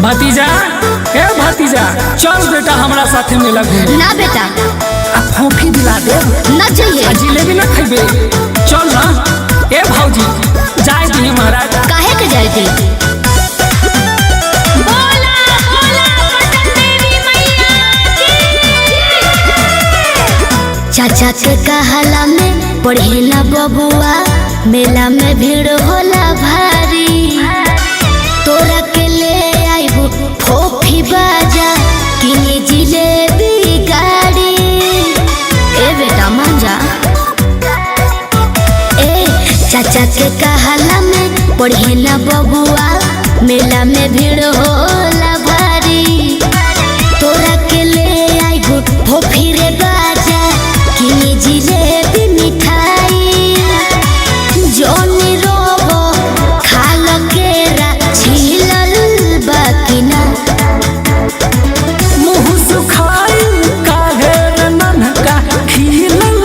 भतीजा ए भतीजा चल बेटा हमरा साथे मेला घूमे। ना बेटा अब फोफी दिला दे ना चाहिए। जिलेबी ना खइबे चल ना। ए भौजी जाए दी महाराज काहे के जाए दी। चाचा के कहला में पढ़ेला बबुआ मेला में भीड़ होला भारी। तोरा के ले आइबू फोफी बाजा किने जिलेबी गाड़ी। ए बेटा मान जा। ए चाचा के कहला में पढ़ेला बबुआ मेला में भीड़ होला भारी। तोरा के ले आइबू फोफी रे बाजा किने जिलेबी मिठाई। जोनी रोबो खाल केरा छिलल बाकिना। मुँह सुखाई काहे नन्हका खिलल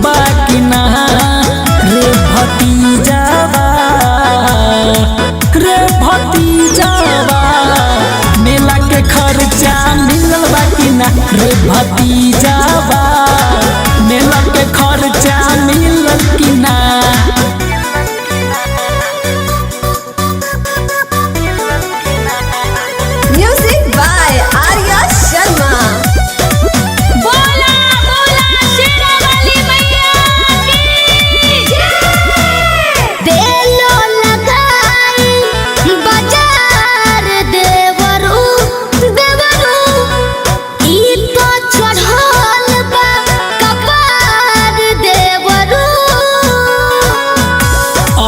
बाकिना। रे भतीजावा मेला के खर्चा मिलल बाकिना। रे भतीजावा मेला के खर्चा मिलल कि ना। Music by Arya Sharma. बोला बोला शेरा वाली मैया की जय। बेलो लगाई बाजार देवरू देवरू। ई तो चढ़ल बा कपार देवरू।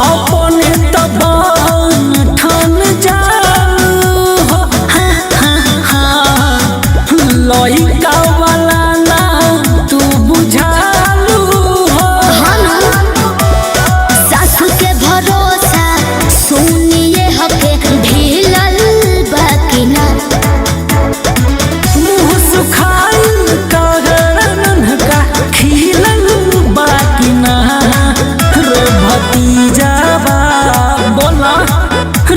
अपने तबान ठन जालू हो लइका वाला ना तू बुझालू हो। सासू के भरोसा सुनिए हके ढीलल बाकिना। मुँह सुखाइल काहे नन्हका खिलल बाकिना। रे भतीजावा बोला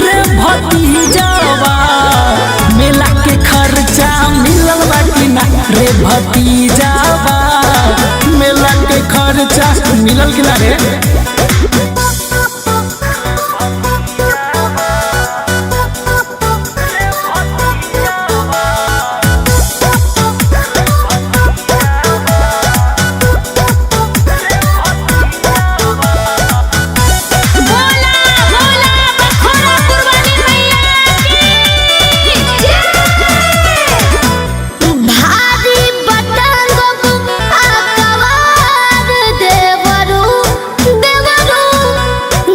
रे भतीजावा मेला के खर्चा मिलल बाकिना। रे भतीजावा मेला के खर्चा मिलल कि ना रे। बोला बोला बखोरा कुर्बानी मैया की जय। भारी बटंग आकवार देवरू देवरू।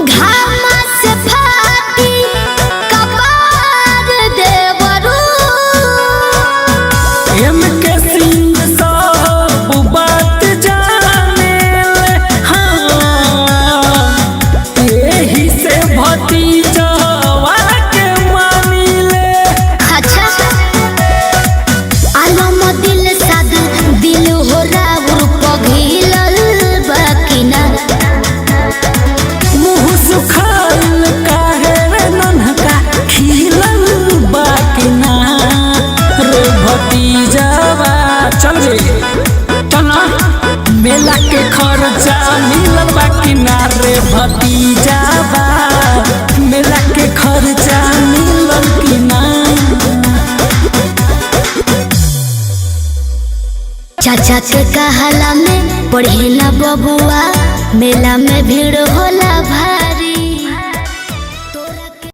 घामा से फाटी कपार देवरू। एम के सिंह सब बात जाने ले हाँ। एही से भतीजवा के मानिले। अच्छा आलम दिल साद दिल हो राउर पघिलल बाकिना। मुँह सुखाइल काहे नन्हका खिलल बाकिना। रे भतीजवा चल गे चल ना। मेला के खर्चा मिलल बाकिना। रे भतीजवा मेला के खर्चा मिलल कि ना। चाचा के कहला में पढ़ेला बबुआ मेला में भीड़ होला भारी।